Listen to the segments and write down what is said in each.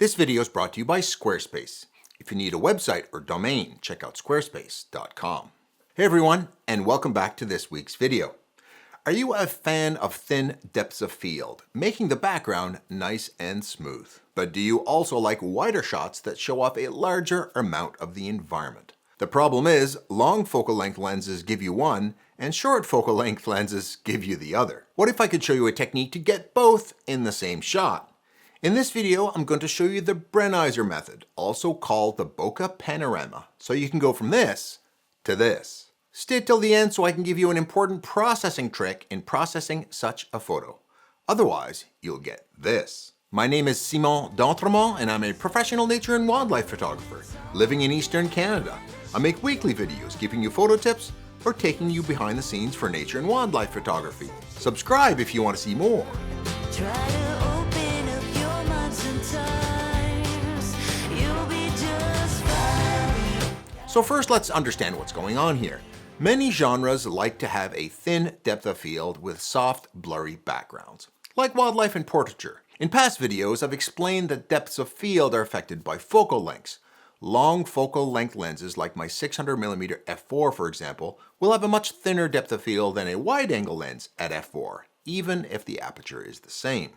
This video is brought to you by Squarespace. If you need a website or domain, check out squarespace.com. Hey everyone, and welcome back to this week's video. Are you a fan of thin depths of field, making the background nice and smooth? But do you also like wider shots that show off a larger amount of the environment? The problem is, long focal length lenses give you one, and short focal length lenses give you the other. What if I could show you a technique to get both in the same shot? In this video, I'm going to show you the Brenizer method, also called the bokeh panorama, so you can go from this to this. Stay till the end so I can give you an important processing trick in processing such a photo. Otherwise, you'll get this. My name is Simon D'Entremont, and I'm a professional nature and wildlife photographer living in Eastern Canada. I make weekly videos giving you photo tips or taking you behind the scenes for nature and wildlife photography. Subscribe if you want to see more. So first, let's understand what's going on here. Many genres like to have a thin depth of field with soft, blurry backgrounds, like wildlife and portraiture. In past videos, I've explained that depths of field are affected by focal lengths. Long focal length lenses, like my 600mm f4 for example, will have a much thinner depth of field than a wide-angle lens at f4, even if the aperture is the same.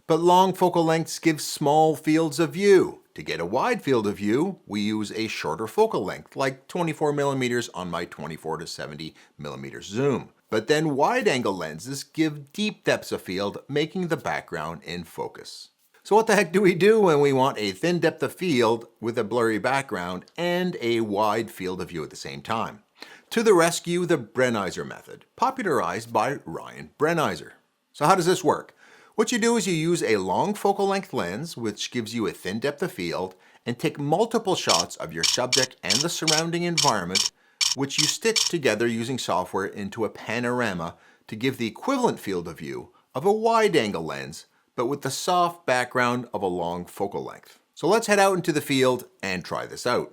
But long focal lengths give small fields of view. To get a wide field of view, we use a shorter focal length, like 24mm on my 24 to 70mm zoom. But then wide-angle lenses give deep depths of field, making the background in focus. So what the heck do we do when we want a thin depth of field with a blurry background and a wide field of view at the same time? To the rescue, the Brenizer method, popularized by Ryan Brenizer. So how does this work? What you do is you use a long focal length lens, which gives you a thin depth of field, and take multiple shots of your subject and the surrounding environment, which you stitch together using software into a panorama to give the equivalent field of view of a wide-angle lens, but with the soft background of a long focal length. So let's head out into the field and try this out.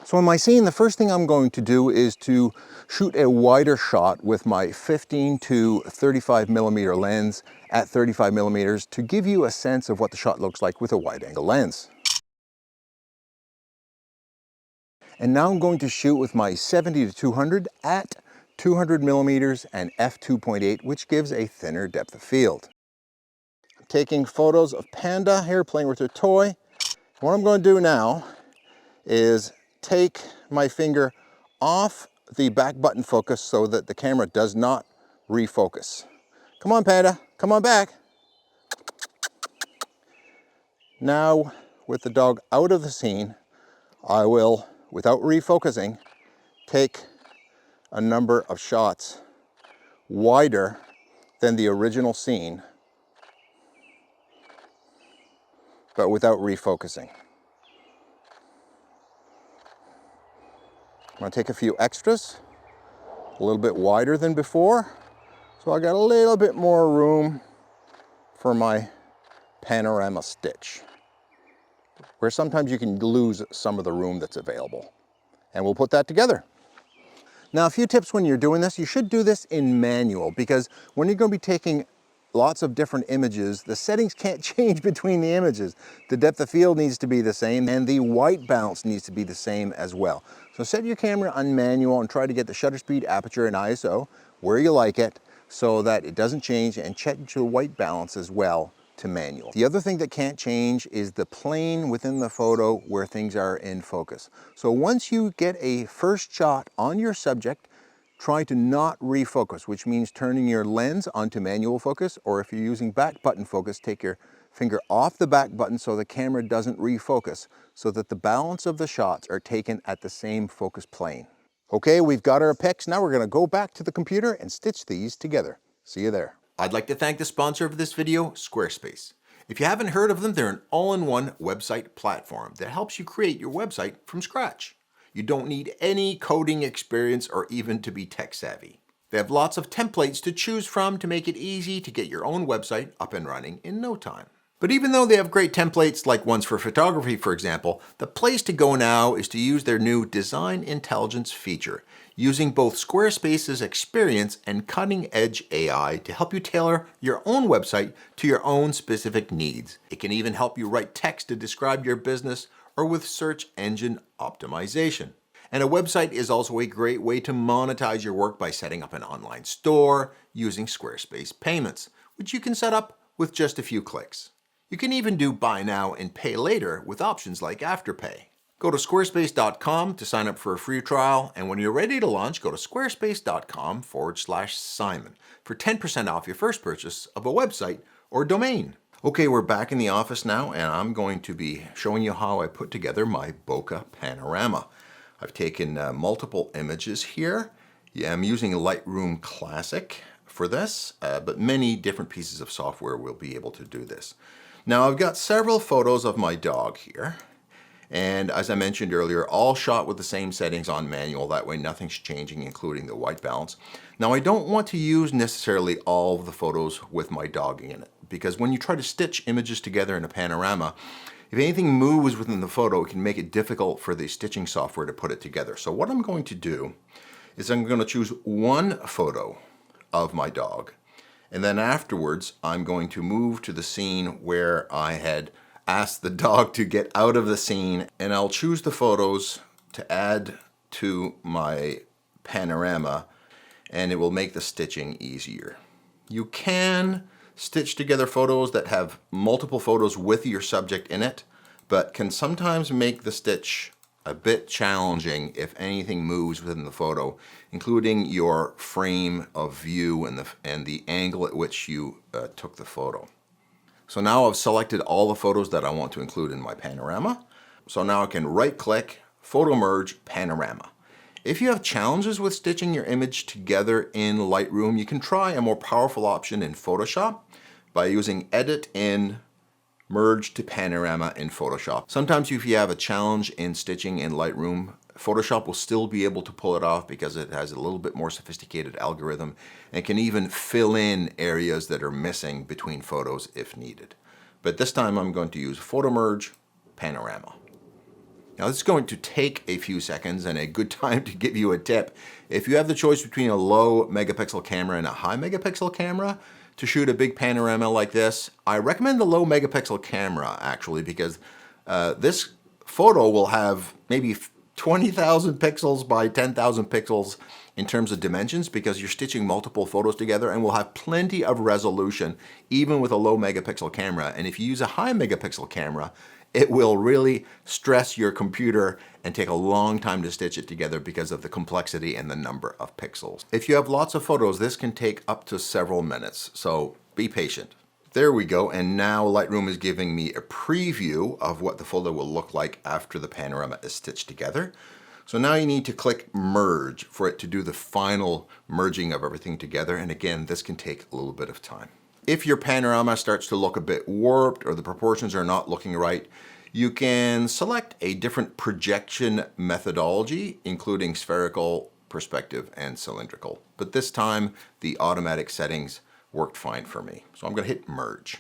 So in my scene, the first thing I'm going to do is to shoot a wider shot with my 15 to 35mm lens at 35mm to give you a sense of what the shot looks like with a wide-angle lens. And now I'm going to shoot with my 70 to 200 at 200mm and f2.8, which gives a thinner depth of field. I'm taking photos of Panda here playing with her toy. What I'm going to do now is take my finger off the back button focus so that the camera does not refocus. Come on, Panda, come on back. Now, with the dog out of the scene, I will, without refocusing, take a number of shots wider than the original scene, but without refocusing. I'm going to take a few extras, a little bit wider than before, so I got a little bit more room for my panorama stitch, where sometimes you can lose some of the room that's available. And we'll put that together. Now, a few tips when you're doing this. You should do this in manual, because when you're going to be taking lots of different images, the settings can't change between the images. The depth of field needs to be the same, and the white balance needs to be the same as well. So set your camera on manual and try to get the shutter speed, aperture, and ISO where you like it so that it doesn't change, and check your white balance as well to manual. The other thing that can't change is the plane within the photo where things are in focus. So once you get a first shot on your subject, try to not refocus, which means turning your lens onto manual focus, or if you're using back button focus, take your finger off the back button so the camera doesn't refocus, so that the balance of the shots are taken at the same focus plane. Okay, we've got our pics. Now we're going to go back to the computer and stitch these together. See you there. I'd like to thank the sponsor of this video, Squarespace. If you haven't heard of them, they're an all-in-one website platform that helps you create your website from scratch. You don't need any coding experience or even to be tech savvy. They have lots of templates to choose from to make it easy to get your own website up and running in no time. But even though they have great templates like ones for photography, for example, the place to go now is to use their new Design Intelligence feature. using both Squarespace's experience and cutting-edge AI to help you tailor your own website to your own specific needs. It can even help you write text to describe your business or with search engine optimization. And a website is also a great way to monetize your work by setting up an online store using Squarespace payments, which you can set up with just a few clicks. You can even do buy now and pay later with options like Afterpay. Go to squarespace.com to sign up for a free trial, and when you're ready to launch, go to squarespace.com/Simon for 10% off your first purchase of a website or domain. Okay, we're back in the office now, and I'm going to be showing you how I put together my bokeh panorama. I've taken multiple images here. Yeah, I'm using Lightroom Classic for this, but many different pieces of software will be able to do this. Now, I've got several photos of my dog here. And as I mentioned earlier, all shot with the same settings on manual. That way nothing's changing, including the white balance. Now, I don't want to use necessarily all of the photos with my dog in it, because when you try to stitch images together in a panorama, if anything moves within the photo, it can make it difficult for the stitching software to put it together. So what I'm going to do is I'm going to choose one photo of my dog. And then afterwards, I'm going to move to the scene where I had ask the dog to get out of the scene, and I'll choose the photos to add to my panorama, and it will make the stitching easier. You can stitch together photos that have multiple photos with your subject in it, but can sometimes make the stitch a bit challenging if anything moves within the photo, including your frame of view and the angle at which you took the photo. So now I've selected all the photos that I want to include in my panorama. So now I can right-click, Photo Merge, Panorama. If you have challenges with stitching your image together in Lightroom, you can try a more powerful option in Photoshop by using Edit in, Merge to Panorama in Photoshop. Sometimes if you have a challenge in stitching in Lightroom, Photoshop will still be able to pull it off because it has a little bit more sophisticated algorithm and can even fill in areas that are missing between photos if needed. But this time I'm going to use Photo Merge, Panorama. Now this is going to take a few seconds, and a good time to give you a tip. If you have the choice between a low megapixel camera and a high megapixel camera to shoot a big panorama like this, I recommend the low megapixel camera actually, because this photo will have maybe 20,000 pixels by 10,000 pixels in terms of dimensions, because you're stitching multiple photos together, and will have plenty of resolution even with a low megapixel camera. And if you use a high megapixel camera, it will really stress your computer and take a long time to stitch it together because of the complexity and the number of pixels. If you have lots of photos, this can take up to several minutes, so be patient. There we go, and now Lightroom is giving me a preview of what the photo will look like after the panorama is stitched together. So now you need to click Merge for it to do the final merging of everything together, and again, this can take a little bit of time. If your panorama starts to look a bit warped or the proportions are not looking right, you can select a different projection methodology, including spherical, perspective, and cylindrical. But this time, the automatic settings worked fine for me. So I'm going to hit Merge.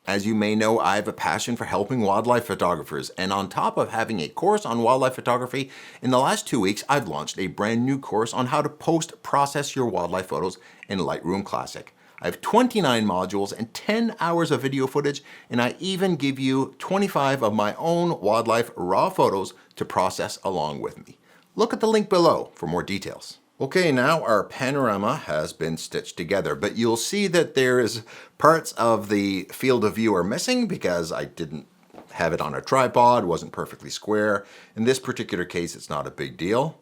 As you may know, I have a passion for helping wildlife photographers, and on top of having a course on wildlife photography, in the last 2 weeks I've launched a brand new course on how to post-process your wildlife photos in Lightroom Classic. I have 29 modules and 10 hours of video footage, and I even give you 25 of my own wildlife raw photos to process along with me. Look at the link below for more details. Okay, now our panorama has been stitched together, but you'll see that there is parts of the field of view are missing because I didn't have it on a tripod, wasn't perfectly square. In this particular case, it's not a big deal.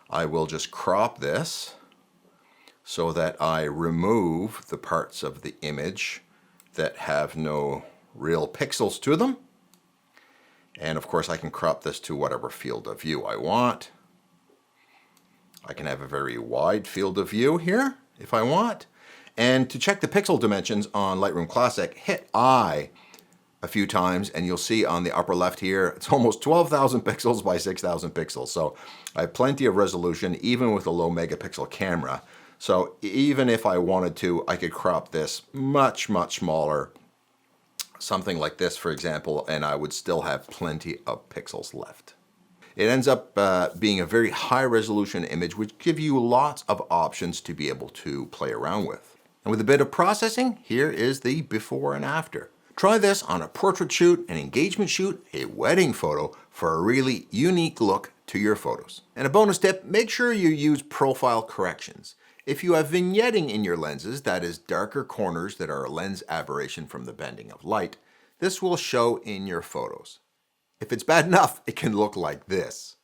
I will just crop this so that I remove the parts of the image that have no real pixels to them. And of course, I can crop this to whatever field of view I want. I can have a very wide field of view here if I want. And to check the pixel dimensions on Lightroom Classic, hit I a few times, and you'll see on the upper left here, it's almost 12,000 pixels by 6,000 pixels. So I have plenty of resolution, even with a low megapixel camera. So even if I wanted to, I could crop this much, much smaller, something like this, for example, and I would still have plenty of pixels left. It ends up being a very high resolution image, which gives you lots of options to be able to play around with. And with a bit of processing, here is the before and after. Try this on a portrait shoot, an engagement shoot, a wedding photo for a really unique look to your photos. And a bonus tip, make sure you use profile corrections. If you have vignetting in your lenses, that is darker corners that are a lens aberration from the bending of light, this will show in your photos. If it's bad enough, it can look like this.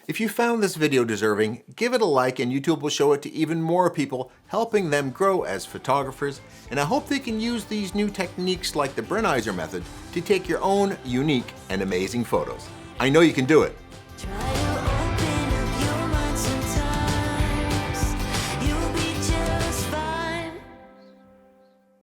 If you found this video deserving, give it a like and YouTube will show it to even more people, helping them grow as photographers. And I hope they can use these new techniques like the Brenizer method to take your own unique and amazing photos. I know you can do it.